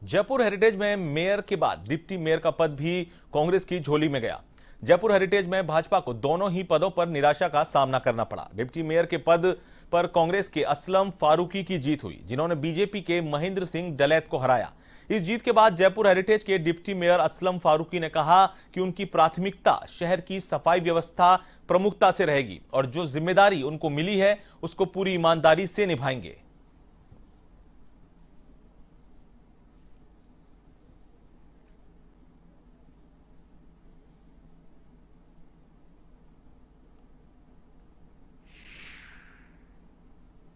Jaipur heritage में mayor के बाद डिप्टी मेयर का पद भी कांग्रेस की झोली में गया। जयपुर हेरिटेज में भाजपा को दोनों ही पदों पर निराशा का सामना करना पड़ा। डिप्टी मेयर के पद पर कांग्रेस के असलम फारूकी की जीत हुई, जिन्होंने बीजेपी के महेंद्र सिंह डलैत को हराया। इस जीत के बाद जयपुर हेरिटेज के डिप्टी मेयर असलम फारूकी ने कहा कि उनकी प्राथमिकता शहर की सफाई व्यवस्था प्रमुखता से रहेगी और जो जिम्मेदारी उनको मिली है उसको पूरी ईमानदारी से निभाएंगे।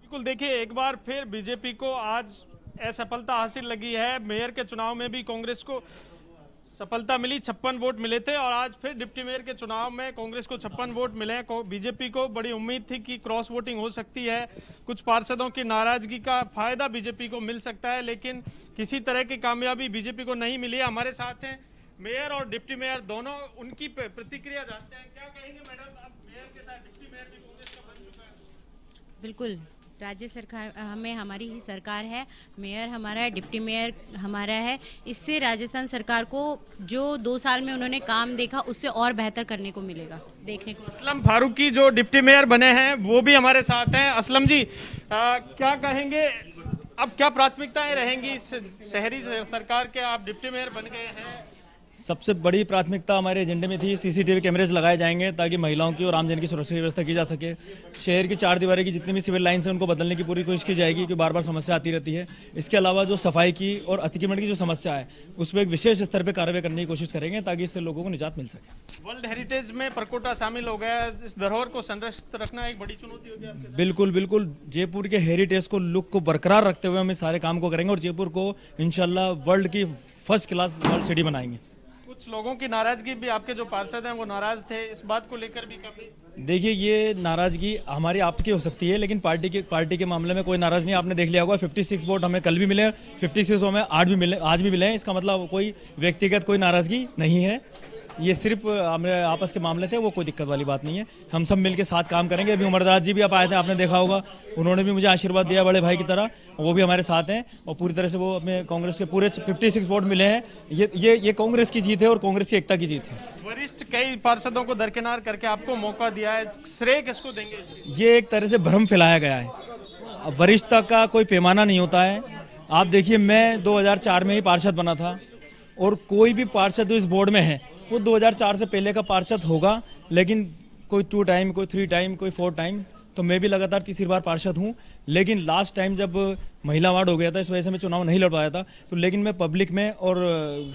बिल्कुल, देखिए, एक बार फिर बीजेपी को आज असफलता हासिल लगी है। मेयर के चुनाव में भी कांग्रेस को सफलता मिली, 56 वोट मिले थे और आज फिर डिप्टी मेयर के चुनाव में कांग्रेस को 56 वोट मिले। बीजेपी को बड़ी उम्मीद थी कि क्रॉस वोटिंग हो सकती है, कुछ पार्षदों की नाराजगी का फायदा बीजेपी को मिल सकता है, लेकिन किसी तरह की कामयाबी बीजेपी को नहीं मिली है। हमारे साथ हैं मेयर और डिप्टी मेयर दोनों, उनकी प्रतिक्रिया जानते हैं। क्या कहेंगे मैडम, अब मेयर के साथ डिप्टी मेयर भी कांग्रेस का बन चुका है? बिल्कुल, राज्य सरकार हमें हमारी ही सरकार है, मेयर हमारा है, डिप्टी मेयर हमारा है। इससे राजस्थान सरकार को जो 2 साल में उन्होंने काम देखा उससे और बेहतर करने को मिलेगा, देखने को। असलम फारूकी जो डिप्टी मेयर बने हैं वो भी हमारे साथ हैं। असलम जी, क्या कहेंगे, अब क्या प्राथमिकताएं रहेंगी शहरी सरकार के? आप डिप्टी मेयर बन गए हैं। सबसे बड़ी प्राथमिकता हमारे एजेंडे में थी सीसीटीवी कैमरेज लगाए जाएंगे ताकि महिलाओं की और आमजन की सुरक्षा की व्यवस्था की जा सके। शहर की 4 दीवारी की जितनी भी सिविल लाइन्स हैं उनको बदलने की पूरी कोशिश की जाएगी, क्योंकि बार बार समस्या आती रहती है। इसके अलावा जो सफाई की और अतिक्रमण की जो समस्या है उस पर एक विशेष स्तर पर कार्रवाई करने की कोशिश करेंगे ताकि इससे लोगों को निजात मिल सके। वर्ल्ड हेरिटेज में परकोटा शामिल हो गया, इस धरोहर को संरक्षित रखना एक बड़ी चुनौती होगी आपके? बिल्कुल बिल्कुल, जयपुर के हेरिटेज को लुक को बरकरार रखते हुए हम इस सारे काम को करेंगे और जयपुर को इंशाल्लाह वर्ल्ड की फर्स्ट क्लास वर्ल्ड सिटी बनाएंगे। कुछ लोगों की नाराजगी भी, आपके जो पार्षद हैं वो नाराज थे, इस बात को लेकर भी काफी। देखिए, ये नाराजगी हमारी आपकी हो सकती है, लेकिन पार्टी के मामले में कोई नाराज नहीं। आपने देख लिया होगा 56 वोट हमें कल भी मिले, 56 हमें आज भी मिले हैं। इसका मतलब कोई व्यक्तिगत कोई नाराजगी नहीं है, ये सिर्फ हमारे आपस के मामले थे, वो कोई दिक्कत वाली बात नहीं है। हम सब मिलकर साथ काम करेंगे। अभी उमरदराज जी भी आप आए थे, आपने देखा होगा, उन्होंने भी मुझे आशीर्वाद दिया बड़े भाई की तरह, वो भी हमारे साथ हैं और पूरी तरह से वो अपने कांग्रेस के पूरे 56 वोट मिले हैं। ये कांग्रेस की जीत है और कांग्रेस की एकता की जीत है। वरिष्ठ कई पार्षदों को दरकिनार करके आपको मौका दिया है, श्रेय किसको देंगे? ये एक तरह से भ्रम फैलाया गया है। वरिष्ठता का कोई पैमाना नहीं होता है। आप देखिए, मैं 2004 में ही पार्षद बना था और कोई भी पार्षद जो इस बोर्ड में है वो 2004 से पहले का पार्षद होगा, लेकिन कोई 2 टाइम, कोई 3 टाइम, कोई 4 टाइम, तो मैं भी लगातार तीसरी बार पार्षद हूं। लेकिन लास्ट टाइम जब महिला वार्ड हो गया था, इस वजह से मैं चुनाव नहीं लड़ पाया था, तो लेकिन मैं पब्लिक में और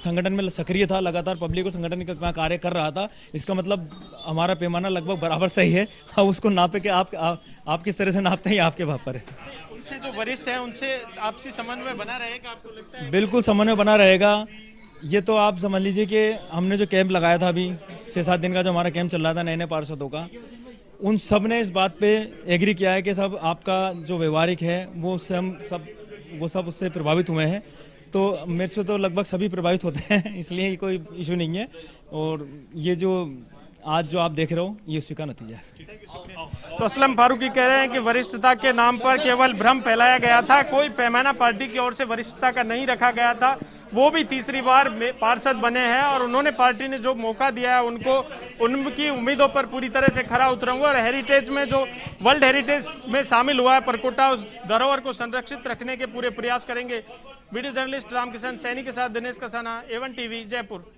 संगठन में सक्रिय था, लगातार पब्लिक और संगठन का कार्य कर रहा था। इसका मतलब हमारा पैमाना लगभग बराबर सही है। अब उसको नापे के आप किस तरह से नापते हैं, आपके भाव पर है। उनसे जो वरिष्ठ है उनसे आपसी समन्वय बना रहेगा, आपको लगता है? बिल्कुल समन्वय बना रहेगा। ये तो आप समझ लीजिए कि हमने जो कैंप लगाया था, अभी 6-7 दिन का जो हमारा कैंप चल रहा था नए पार्षदों का, उन सब ने इस बात पे एग्री किया है कि सब आपका जो व्यवहारिक है वो सब उससे प्रभावित हुए हैं। तो मेरे से तो लगभग सभी प्रभावित होते हैं, इसलिए कोई इशू नहीं है। और ये जो आज जो आप देख रहे हो ये उसी का नतीजा है। तो असलम फारूकी कह रहे हैं कि वरिष्ठता के नाम पर केवल भ्रम फैलाया गया था, कोई पैमाना पार्टी की ओर से वरिष्ठता का नहीं रखा गया था। वो भी तीसरी बार पार्षद बने हैं और उन्होंने, पार्टी ने जो मौका दिया है उनको, उनकी उम्मीदों पर पूरी तरह से खरा उतरूंगा। और हेरिटेज में जो वर्ल्ड हेरिटेज में शामिल हुआ है परकोटा, उस धरोहर को संरक्षित रखने के पूरे प्रयास करेंगे। वीडियो जर्नलिस्ट रामकिशन सैनी के साथ दिनेश कसाना, A1 टीवी, जयपुर।